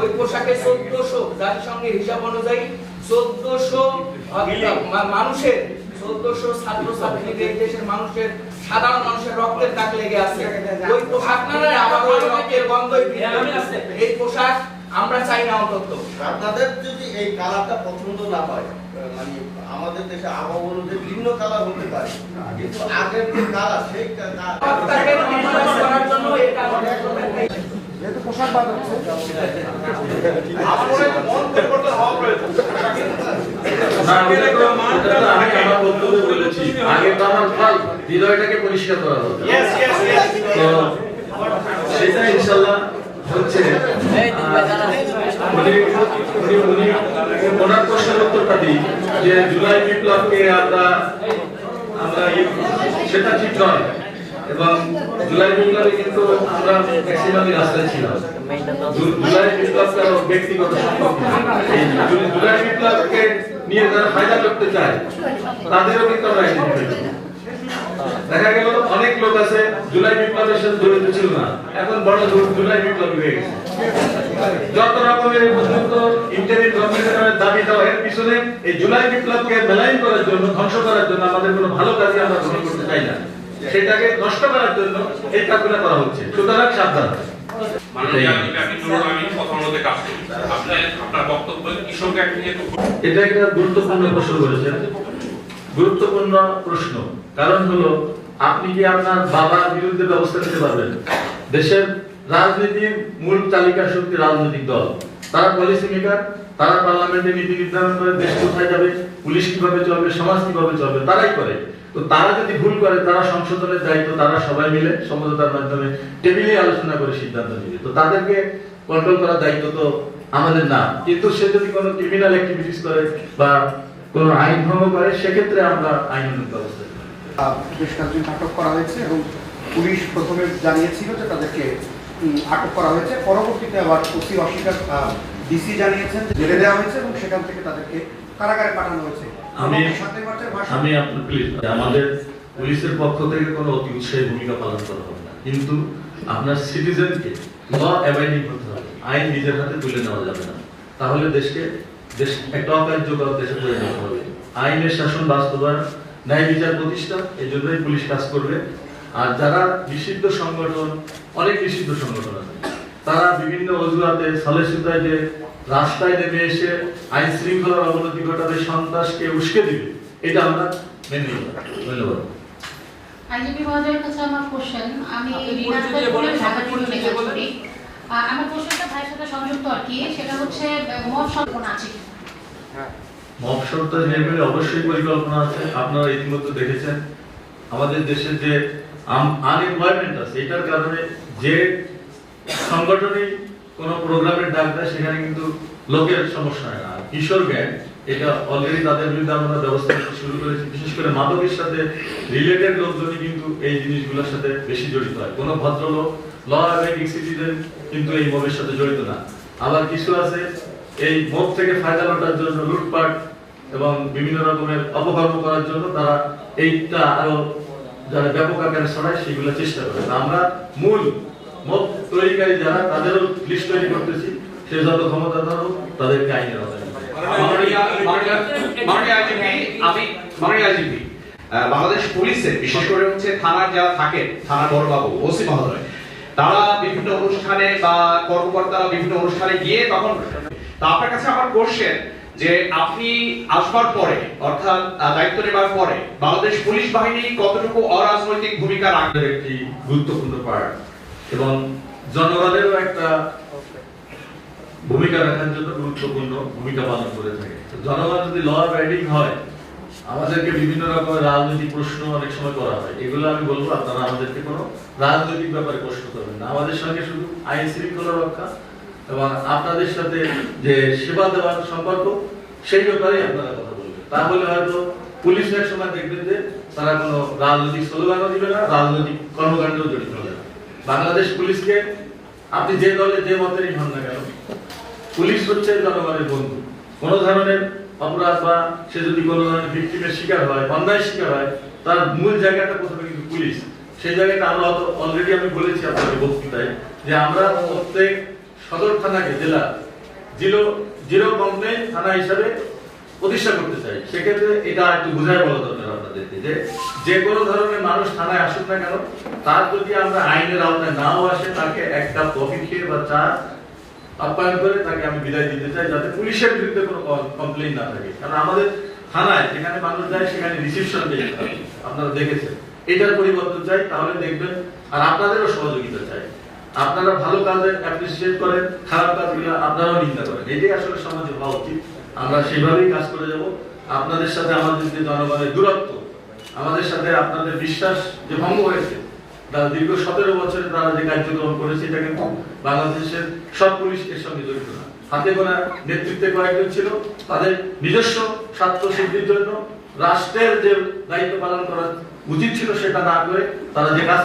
ওই পোশাকে 1400 জাতিসংঘের হিসাব অনুযায়ী 1400 মানুষের 1400 ছাত্রছাত্রীদের এই দেশের মানুষের সাধারণ মানুষের রক্তের দাগ লেগে আছে। ওই পোশাক নিয়ে আমাদের ওই রক্তের গন্ধই এই পোশাক আমরা চাই না। অন্তত আপনাদের যদি এই কালারটা পছন্দ না হয়, মানে আমাদের দেশে আবহাওয়াতে ভিন্ন কালার হতে পারে, কিন্তু আগের যে কালার সেই কালারটাকে নরমালাইজ করার জন্য এটা যেহেতু পোশাক বাদ হচ্ছে আমাদের মন পরিবর্তন হওয়া প্রয়োজন। আমি আমার বক্তব্যে বলেছি আগে তো আমার ফল হৃদয়টাকে পরিষ্কার করা দরকার। তো সেটা ইনশাআল্লাহ হচ্ছে। ওনার প্রশ্নের উত্তরটা দিই যে জুলাই বিপ্লবকে আমরা সেটা ঠিক নয়, এবং জুলাই বিপ্লবে কিন্তু আমরা ম্যাক্সিমামই রাস্তায় ছিলাম। জুলাই বিপ্লবটা ব্যক্তিগত সম্পর্ক। জুলাই বিপ্লবকে নিয়ে যারা ফায়দা করতে চায় তাদেরও কিন্তু আমরা দেখা গেল অনেক লোক আছে জুলাই বিপ্লবের সাথে জড়িত ছিল না, এখন বড় জুলাই বিপ্লবী হয়ে গেছে। যত রকমের পর্যন্ত ইন্টারনেট গভর্নমেন্টের দাবি দেওয়া এর পিছনে এই জুলাই বিপ্লবকে মেলাইন করার জন্য, ধ্বংস করার জন্য, আমাদের কোনো ভালো কাজে আমরা গ্রহণ করতে চাই না, সেটাকে নষ্ট করার জন্য এই কাজগুলো করা হচ্ছে। সুতরাং সাবধান। এটা একটা গুরুত্বপূর্ণ প্রশ্ন করেছেন। গুরুত্বপূর্ণ প্রশ্ন কারণ হলো আপনি কি আপনার বাবার বিরুদ্ধে ব্যবস্থা নিতে পারবেন? দেশের রাজনীতির মূল চালিকা শক্তি রাজনৈতিক দল, তারা পলিসি মেকার, তারা পার্লামেন্টে নীতি নির্ধারণ করে দেশ কোথায় যাবে, পুলিশ কিভাবে চলবে, সমাজ কিভাবে চলবে, তারাই করে। তো তারা যদি ভুল করে তারা সংশোধনের দায়িত্ব তারা সবাই মিলে সমঝোতার মাধ্যমে টেবিলে আলোচনা করে সিদ্ধান্ত নেবে। তো তাদেরকে কন্ট্রোল করার দায়িত্ব তো আমাদের না। কিন্তু সে যদি কোনো ক্রিমিনাল অ্যাক্টিভিটিস করে বা কোনো আইন ভঙ্গ করে সেক্ষেত্রে আমরা আইনানুগ ব্যবস্থা নেব। বেশ কয়েকজন আটক করা হয়েছে এবং পুলিশ প্রথমে জানিয়েছিল যে তাদেরকে আটক করা হয়েছে, পরবর্তীতে আবার ওসি অস্বীকার ডিসি জানিয়েছেন যে জেলে দেওয়া হয়েছে এবং সেখান থেকে তাদেরকে কারাগারে পাঠানো হয়েছে। আমি প্লিজ আমাদের পুলিশের পক্ষ থেকে কোনো অতি উৎসাহী ভূমিকা পালন করা হবে না, কিন্তু আপনার সিটিজেনকে ল অ্যাবাইডিং হতে হবে, আইন নিজের হাতে তুলে নেওয়া যাবে না, তাহলে দেশ একটা অকার্যকর দেশে পরিণত হবে। আইনের শাসন বাস্তবায়ন, ন্যায় বিচার প্রতিষ্ঠা, এই জন্যই পুলিশ কাজ করবে। আর যারা নিষিদ্ধ সংগঠন, অনেক নিষিদ্ধ সংগঠন আছে, তারা বিভিন্ন অজুহাতে সালেসুতায় যে রাস্তায় নেমে এসে আইন শৃঙ্খলার অবনতি ঘটাবে, সন্ত্রাসকে উস্কে দিবে, এটা আমরা মেনে নিব। ধন্যবাদ। আইজিপি মহোদয়ের কাছে আমার কোশ্চেন, আমি আমার কোশ্চেনটা ভাইয়ের সাথে সংযুক্ত আর কি, সেটা হচ্ছে মব সম্পন্ন আছে কি? মব সন্ত্রাস নির্মূলে অবশ্যই পরিকল্পনা আছে। আপনারা ইতিমধ্যে দেখেছেন আমাদের দেশে যে আনএমপ্লয়মেন্ট আছে, এটার কারণে যে সংগঠনই কোনো প্রোগ্রামের ডাক দেয় সেখানে কিন্তু লোকের সমস্যা হয় না। কিশোর গ্যাং, এটা অলরেডি তাদের বিরুদ্ধে আমরা ব্যবস্থা নিতে শুরু করেছি। বিশেষ করে মাদকের সাথে রিলেটেড লোকজনই কিন্তু এই জিনিসগুলোর সাথে বেশি জড়িত হয়। কোনো ভদ্রলোক, ল অ্যাবাইডিং সিটিজেন কিন্তু এই মবের সাথে জড়িত না। আবার কিছু আছে এই মব থেকে ফায়দা লোটার জন্য লুটপাট এবং বিভিন্ন রকমের অপকর্ম করার জন্য তারা এইটা আরো যারা ব্যাপক আকারে ছড়ায় সেগুলো চেষ্টা করে। আমরা মূল মব তৈরিকারী যারা তাদেরও লিস্ট তৈরি করতেছি, সে যত ক্ষমতাধর হোক তাদেরকে আইনের আওতায়। বাংলাদেশ পুলিশের বিশেষ করে হচ্ছে থানার যারা থাকে, থানার বড়বাবু, ওসি মহোদয়, তারা বিভিন্ন অনুষ্ঠানে বা কর্মকর্তারা বিভিন্ন অনুষ্ঠানে গিয়ে তখন, তা আপনার কাছে আমার কোশ্চেন যে আপনি আসবার পরে অর্থাৎ দায়িত্ব নেবার পরে বাংলাদেশ পুলিশ বাহিনী কতটুকু অরাজনৈতিক ভূমিকা রাখবে? একটি গুরুত্বপূর্ণ পার্ট এবং জনগণেরও একটা ভূমিকা রাখার জন্য গুরুত্বপূর্ণ ভূমিকা পালন করে থাকে। জনগণ যদি ল অ্যাবাইডিং হয়, আমাদেরকে বিভিন্ন রকমের রাজনৈতিক প্রশ্ন অনেক সময় করা হয়, এগুলো আমি বলবো আপনারা আমাদেরকে কোনো রাজনৈতিক ব্যাপারে প্রশ্ন করবেন না। আমাদের সঙ্গে শুধু আইন শৃঙ্খলা রক্ষা এবং আপনাদের সাথে যে সেবা দেওয়ার সম্পর্ক, সেই ব্যাপারে আপনারা কথা বলবেন। তাহলে হয়তো পুলিশ এক সময় দেখবেন যে তারা কোনো রাজনৈতিক স্লোগানও দিবে না, রাজনৈতিক কর্মকাণ্ডেও জড়িত হবে না। বাংলাদেশ পুলিশকে আপনি যে দলে যে মতেরই হন না কেন, পুলিশ হচ্ছে জনগণের বন্ধু। কোন ধরনের অপরাধ বা সে যদি কোনো ধরনের ভিকটিমের শিকার হয়, অন্যায় শিকার হয়, তার মূল জায়গাটা প্রথমে কিন্তু পুলিশ। সেই জায়গাটা আমরা অলরেডি আমি বলেছি আপনাদের বক্তৃতায় যে আমরা প্রত্যেক সদর থানাকে, জেলা জিরো কমপ্লেইন থানা হিসাবে প্রতিষ্ঠা করতে চাই। সেক্ষেত্রে এটা একটু বুঝায় বলা দরকার আপনাদেরকে যে যে কোনো ধরনের মানুষ থানায় আসুক না কেন, তার যদি আমরা আইনের আওতায় নাও আসে, তাকে একটা কফি খেয়ে বা চা আপ্যায়ন করে তাকে আমি বিদায় দিতে চাই, যাতে পুলিশের বিরুদ্ধে কোনো কমপ্লেইন না থাকে। কারণ আমাদের থানায় যেখানে মানুষ যায় সেখানে রিসিপশন পেয়ে আপনারা দেখেছেন, এটার পরিবর্তন চাই। তাহলে দেখবেন, আর আপনাদেরও সহযোগিতা চাই। আপনারা ভালো কাজে অ্যাপ্রিসিয়েট করেন, খারাপ কাজগুলো আপনারাও নিন্দা করেন, এটাই আসলে সমাজে হওয়া উচিত। আমরা সেইভাবেই কাজ করে যাব। আপনাদের সাথে আমাদের যে জনগণের দূরত্ব, আমাদের সাথে আপনাদের বিশ্বাস যে ভঙ্গ হয়েছে, তারা দীর্ঘ 17 বছরে তারা যে কার্যক্রম করেছে, এটা কিন্তু বাংলাদেশের সব পুলিশ এর সঙ্গে জড়িত না। হাতে গোনা নেতৃত্বে কয়েকজন ছিল, তাদের নিজস্ব স্বার্থ সিদ্ধির জন্য রাষ্ট্রের যে দায়িত্ব পালন করা উচিত ছিল সেটা না করে তারা যে কাজ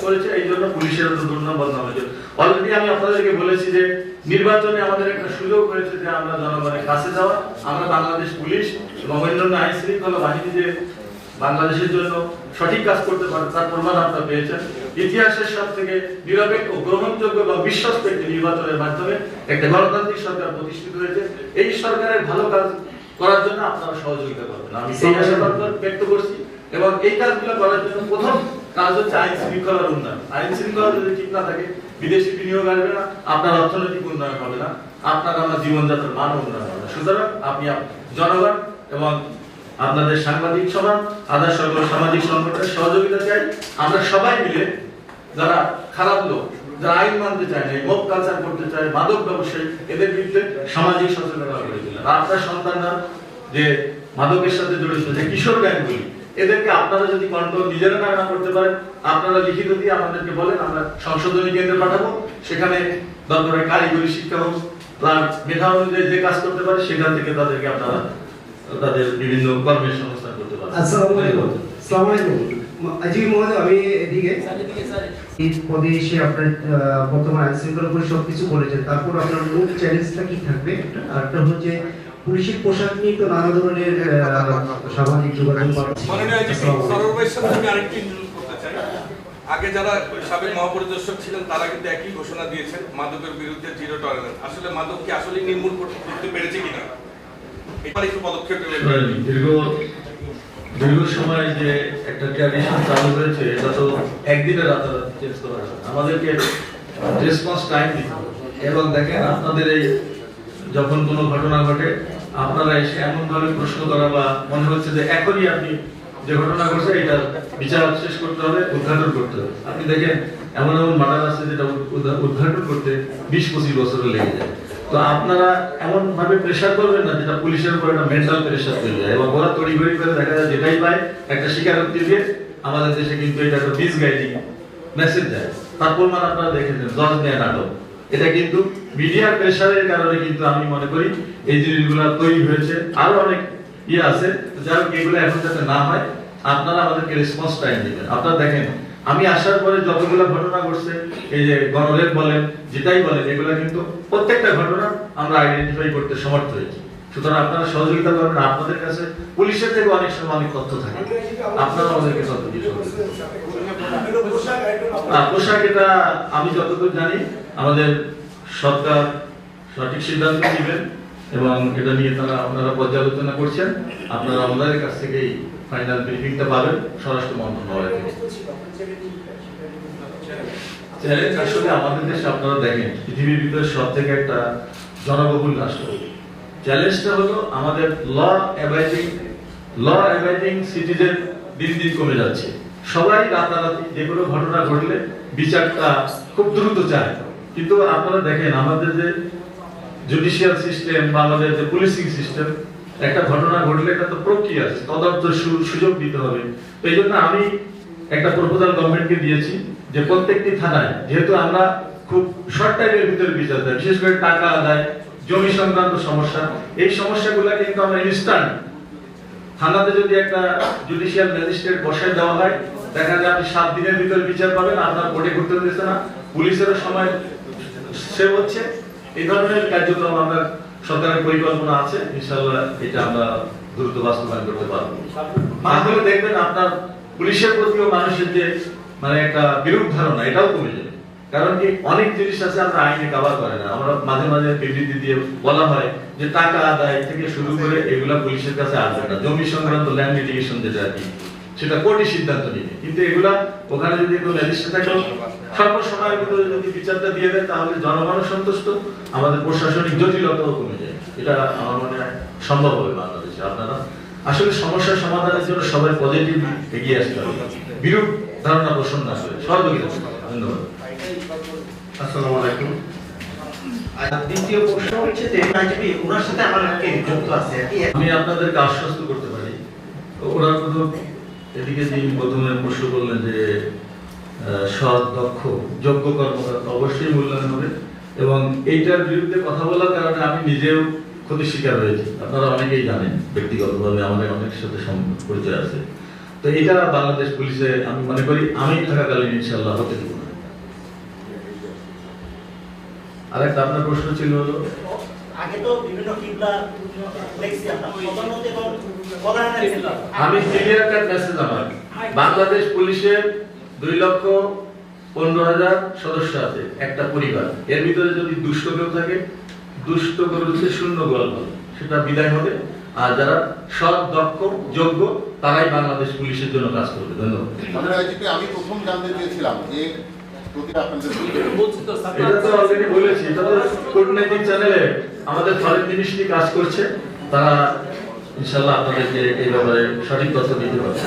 করেছে, এই জন্য পুলিশের দুর্নাম বদনাম হয়েছে। অলরেডি আমি আপনাদেরকে বলেছি যে নির্বাচনে আমাদের একটা সুযোগ হয়েছে যে আমরা জনগণের কাছে যাওয়া। আমরা বাংলাদেশ পুলিশ এবং অন্যান্য আইন শৃঙ্খলা বাহিনী যে বাংলাদেশের জন্য সঠিক কাজ করতে পারে তার প্রমাণ আপনারা পেয়েছেন। ইতিহাসের সব থেকে নিরপেক্ষ, গ্রহণযোগ্য এবং বিশ্বস্ত একটি নির্বাচনের মাধ্যমে একটা গণতান্ত্রিক সরকার প্রতিষ্ঠিত হয়েছে। এই সরকারের ভালো কাজ করার জন্য আপনারা সহযোগিতা করবেন, আমি সেই আশাবাদ ব্যক্ত করছি। এবং এই কাজগুলো করার জন্য প্রথম কাজ হচ্ছে আইন শৃঙ্খলার উন্নয়ন। আইন শৃঙ্খলা যদি ঠিক না থাকে, বিদেশি বিনিয়োগ আসবে না, আপনার অর্থনৈতিক উন্নয়ন হবে না, আপনার আমার জীবনযাত্রার মান উন্নয়ন হবে না। সুতরাং আপনি জনগণ এবং আপনাদের সাংবাদিক সমাজ, আদার সকল সামাজিক সংগঠনের সহযোগিতা চাই। আমরা সবাই মিলে, যারা খারাপ লোক, যারা আইন মানতে চায় না, মদ কালচার করতে চায়, মাদক ব্যবসায়ী, এদের বিরুদ্ধে সামাজিক সচেতনতা গড়ে তোলা। আপনার সন্তানরা যে মাদকের সাথে জড়িত, যে কিশোর গ্যাংগুলি, এদেরকে আপনারা যদি কন্ট্রোল নিজেরা না করতে পারেন, আপনারা লিখিত দিয়ে আমাদেরকে বলেন, আমরা সংশোধনী কেন্দ্রে পাঠাবো। সেখানে দরকারে কারিগরি শিক্ষা হোক, তার মেধা অনুযায়ী যে কাজ করতে পারে সেখান থেকে তাদেরকে আপনারা তাদের বিভিন্ন কর্মের সংস্থান করতে পারেন। আসসালামু আলাইকুম। আসসালামু আলাইকুম। আজি মহোদয়, আমি এদিকে এই পদে এসে আপনার বর্তমান আইন শৃঙ্খলা উপরে সবকিছু বলেছেন, তারপর আপনার মূল চ্যালেঞ্জটা কি থাকবে? আরেকটা হচ্ছে পুলিশের পোশাক নিয়ে তো নানা ধরনের সামাজিক যোগাযোগ মাননীয় আইজিপি সরোয়ার ভাইয়ের সাথে আমি আরেকটি ইন্টারভিউ করতে চাই। আগে যারা সাবেক মহাপরিদর্শক ছিলেন তারা কিন্তু একই ঘোষণা দিয়েছেন, মাদকের বিরুদ্ধে জিরো টলারেন্স। আসলে মাদক কি আসলে নির্মূল করতে পেরেছে কিনা, এবার একটু পদক্ষেপ নেবেন। দীর্ঘ সময় যে একটা ট্র্যাডিশন চালু হয়েছে, এটা তো একদিনে রাতারাতি চেঞ্জ করা যাবে না। আমাদেরকে রেসপন্স টাইম দিতে হবে। এবং দেখেন, আপনাদের এই যখন কোনো ঘটনা ঘটে, আপনারা এসে এমন ভাবে প্রশ্ন করা বা মনে হচ্ছে যে এখনই আপনি যে ঘটনা ঘটছে এটা বিচার শেষ করতে হবে, উদ্ঘাটন করতে হবে। আপনি দেখেন এমন এমন মার্ডার আছে যেটা উদ্ঘাটন করতে 20-25 বছর লেগে যায়। তো আপনারা এমন ভাবে প্রেসার করবেন না যেটা পুলিশের উপর একটা মেন্টাল প্রেসার তৈরি হয়, এবং ওরা তড়িঘড়ি করে দেখা যায় যেটাই পায় একটা স্বীকারোক্তি দিয়ে আমাদের দেশে কিন্তু এটা একটা মিসগাইডিং মেসেজ দেয়। তারপর মানে আপনারা দেখেছেন জজ নেয় নাটক, এটা কিন্তু মিডিয়ার প্রেসারের কারণে কিন্তু আমি মনে করি এই জিনিসগুলো তৈরি হয়েছে। আরো অনেক আছে, যাই হোক, এগুলো এখন যাতে না হয় আপনারা আমাদেরকে রেসপন্স টাইম দিবেন। আপনারা দেখেন, আমি আসার পরে যতগুলো ঘটনা ঘটছে, এই যে গণরেপ বলেন, যেটাই বলেন, এগুলো কিন্তু প্রত্যেকটা ঘটনা আমরা আইডেন্টিফাই করতে সমর্থ হয়েছি। সুতরাং আপনারা সহযোগিতা করবেন। আপনাদের কাছে পুলিশের থেকে অনেক সময় অনেক তথ্য থাকে, আপনারা আমাদেরকে তথ্য দিয়ে পোশাক, এটা আমি যতদূর জানি আমাদের সরকার সঠিক সিদ্ধান্ত নেবেন এবং এটা নিয়ে তারা আপনারা পর্যালোচনা করছেন। আপনারা আমাদের কাছ থেকেই ফাইনাল ব্রিফিংটা পাবেন স্বরাষ্ট্র মন্ত্রণালয় থেকে। চ্যালেঞ্জ আসলে আমাদের দেশে আপনারা দেখেন, পৃথিবীর ভিতরে সব থেকে একটা জনবহুল রাষ্ট্র। চ্যালেঞ্জটা হলো আমাদের ল অ্যাবাইডিং সিটিজেন দিন দিন কমে যাচ্ছে। সবাই রাতারাতি যে কোনো ঘটনা ঘটলে বিচারটা খুব দ্রুত চায়, কিন্তু আপনারা দেখেন আমাদের যে জুডিশিয়াল সিস্টেম বা আমাদের যে পুলিশিং সিস্টেম, একটা ঘটনা ঘটলে এটা তো প্রক্রিয়া আছে, তদন্ত সুযোগ দিতে হবে। তো এই জন্য আমি একটা প্রপোজাল গভর্নমেন্টকে দিয়েছি যে প্রত্যেকটি থানায়, যেহেতু আমরা খুব শর্ট টাইমের ভিতরে বিচার দেয়, বিশেষ করে টাকা আদায়, জমি সংক্রান্ত সমস্যা, এই সমস্যাগুলো কিন্তু আমরা ইনস্ট্যান্ট থানাতে যদি একটা জুডিশিয়াল ম্যাজিস্ট্রেট বসায় দেওয়া হয়, দেখা যায় আপনি 7 দিনের ভিতরে বিচার পাবেন, আপনার কোর্টে ঘুরতে দিচ্ছে না, পুলিশেরও সময় সেভ হচ্ছে। এই ধরনের কার্যক্রম আমরা সরকারের পরিকল্পনা আছে, ইনশাআল্লাহ এটা আমরা দ্রুত বাস্তবায়ন করতে পারবো। তাহলে দেখবেন আপনার পুলিশের প্রতিও মানুষের যে মানে একটা বিরূপ ধারণা, এটাও কমে যাবে। কারণ কি অনেক জিনিস আছে আমরা আইনে কভার করে না। আমরা মাঝে মাঝে বিবৃতি দিয়ে বলা হয় যে টাকা আদায় থেকে শুরু করে এগুলা পুলিশের কাছে আসবে না, জমি সংক্রান্ত ল্যান্ড লিটিগেশন যেটা আর কি, সেটা কোর্টই সিদ্ধান্ত নিবে। কিন্তু এগুলা ওখানে যদি কোনো ম্যাজিস্ট্রেট থাকে স্বল্প সময়ের ভিতরে যদি বিচারটা দিয়ে দেয় তাহলে জনগণ সন্তুষ্ট, আমাদের প্রশাসনিক জটিলতাও কমে যায়। এটা আমার মনে হয় সম্ভব হবে বাংলাদেশে। আপনারা আসলে সমস্যার সমাধানের জন্য সবাই পজিটিভ এগিয়ে আসতে হবে, বিরূপ ধারণা পোষণ না করে সহযোগিতা করতে হবে। ধন্যবাদ। আসসালামু আলাইকুম। আর দ্বিতীয় প্রশ্ন হচ্ছে যে আইজিপি ওনার সাথে আমার কে যুক্ত আছে আর কি। আমি আপনাদেরকে আশ্বস্ত করতে পারি, ওরা তো এদিকে যে প্রথমে প্রশ্ন করলেন যে সৎ, দক্ষ, যোগ্য কর্মকর্তা অবশ্যই মূল্যায়ন হবে, এবং এইটার বিরুদ্ধে কথা বলার কারণে আমি নিজেও ক্ষতির শিকার হয়েছি। আপনারা অনেকেই জানেন, ব্যক্তিগতভাবে আমাদের অনেকের সাথে পরিচয় আছে। তো এটা বাংলাদেশ পুলিশে আমি মনে করি আমি থাকাকালীন ইনশাআল্লাহ হতে দেব না। আরেকটা আপনার প্রশ্ন ছিল হলো, আগে তো বিভিন্ন কিবলা দেখছি আমরা প্রধানত এবং প্রধানের আমি ক্লিয়ার কাট মেসেজ আমার, বাংলাদেশ পুলিশের 2,15,000 সদস্য আছে, একটা পরিবার। এর ভিতরে যদি দুষ্ট কেউ থাকে, দুষ্ট করে হচ্ছে শূন্য গল্প, সেটা বিদায় হবে। আর যারা সৎ, দক্ষ, যোগ্য তারাই বাংলাদেশ পুলিশের জন্য কাজ করবে। ধন্যবাদ। আমি প্রথম জানতে চেয়েছিলাম যে এটা তো অলরেডি বলেছি, এটা তো কূটনৈতিক চ্যানেলে আমাদের ফরেন মিনিস্ট্রি কাজ করছে, তারা ইনশাআল্লাহ আপনাদেরকে এই ব্যাপারে সঠিক তথ্য দিতে পারবে।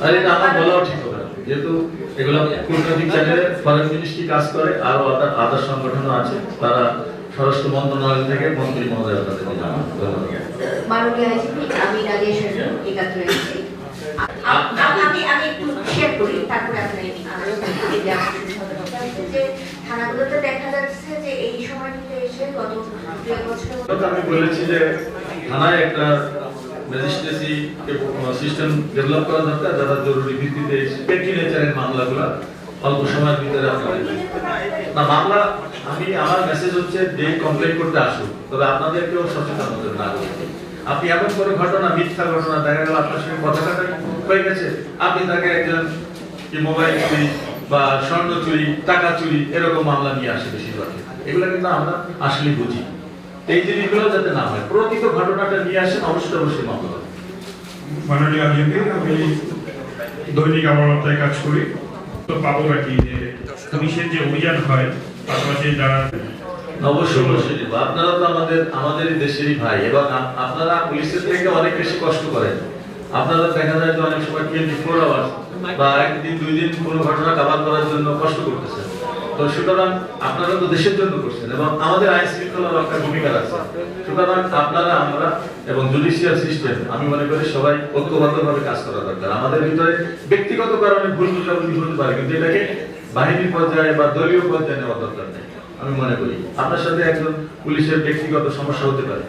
আর এটা আমার বলাও ঠিক হবে না, যেহেতু এগুলো কূটনৈতিক চ্যানেলে ফরেন মিনিস্ট্রি কাজ করে, আরো আদার সংগঠনও আছে, তারা স্বরাষ্ট্র মন্ত্রণালয় থেকে মন্ত্রী মহোদয় আপনাদেরকে জানান। মাননীয় আইজিপি, আমি রাগেশ একাত্তরে এসেছি। আমি একটু শেয়ার করি, তারপরে আপনি যে থানাগুলোতে দেখা যাচ্ছে যে এই সময়টিতে এসে গত 2 বছর আমি বলেছি যে থানায় একটা ম্যাজিস্ট্রেসি সিস্টেম ডেভেলপ করা দরকার, যারা জরুরি ভিত্তিতে পেটি নেচারের মামলাগুলো অল্প সময়ের ভিতরে আপনাদের না মামলা। আমি আমার মেসেজ হচ্ছে যে কমপ্লেন করতে আসুন, তবে আপনাদেরকেও সচেতন হতে না হবে। আপনি এমন কোনো ঘটনা, মিথ্যা ঘটনা দেখা গেল আপনার সঙ্গে কথা কাটাকাটি হয়ে গেছে, আপনি তাকে একজন মোবাইল চুরি বা স্বর্ণ চুরি, টাকা চুরি এরকম মামলা নিয়ে আসে বেশিরভাগ। এগুলো কিন্তু আমরা আসলে বুঝি, এই জিনিসগুলো যাতে না হয়, প্রকৃত ঘটনাটা নিয়ে আসেন, অবশ্যই অবশ্যই মামলা হবে। মাননীয় আইজিপি, আমি দৈনিক আমানতায় কাজ করি, তো পাবো নাকি যে পুলিশের যে অভিযান হয় পাশাপাশি যারা অবশ্যই অবশ্যই দেব। আপনারা তো আমাদের দেশেরই ভাই, এবং আপনারা পুলিশের থেকে অনেক বেশি কষ্ট করেন। আপনারা দেখা যায় যে অনেক সময় 24 আওয়ার্স বা একদিন 2 দিন কোনো ঘটনা কভার করার জন্য কষ্ট করতেছেন। তো সুতরাং আপনারা তো দেশের জন্য করছেন, এবং আমাদের আইন শৃঙ্খলা রক্ষার ভূমিকা আছে। সুতরাং আপনারা, আমরা এবং জুডিশিয়াল সিস্টেম, আমি মনে করি সবাই ঐক্যবদ্ধভাবে কাজ করা দরকার। আমাদের ভিতরে ব্যক্তিগত কারণে ভুল বোঝাবুঝি হতে পারে, কিন্তু এটাকে বাহিনীর পর্যায়ে বা দলীয় পর্যায়ে নেওয়া দরকার নেই। আমি মনে করি আপনার সাথে একজন পুলিশের ব্যক্তিগত সমস্যা হতে পারে,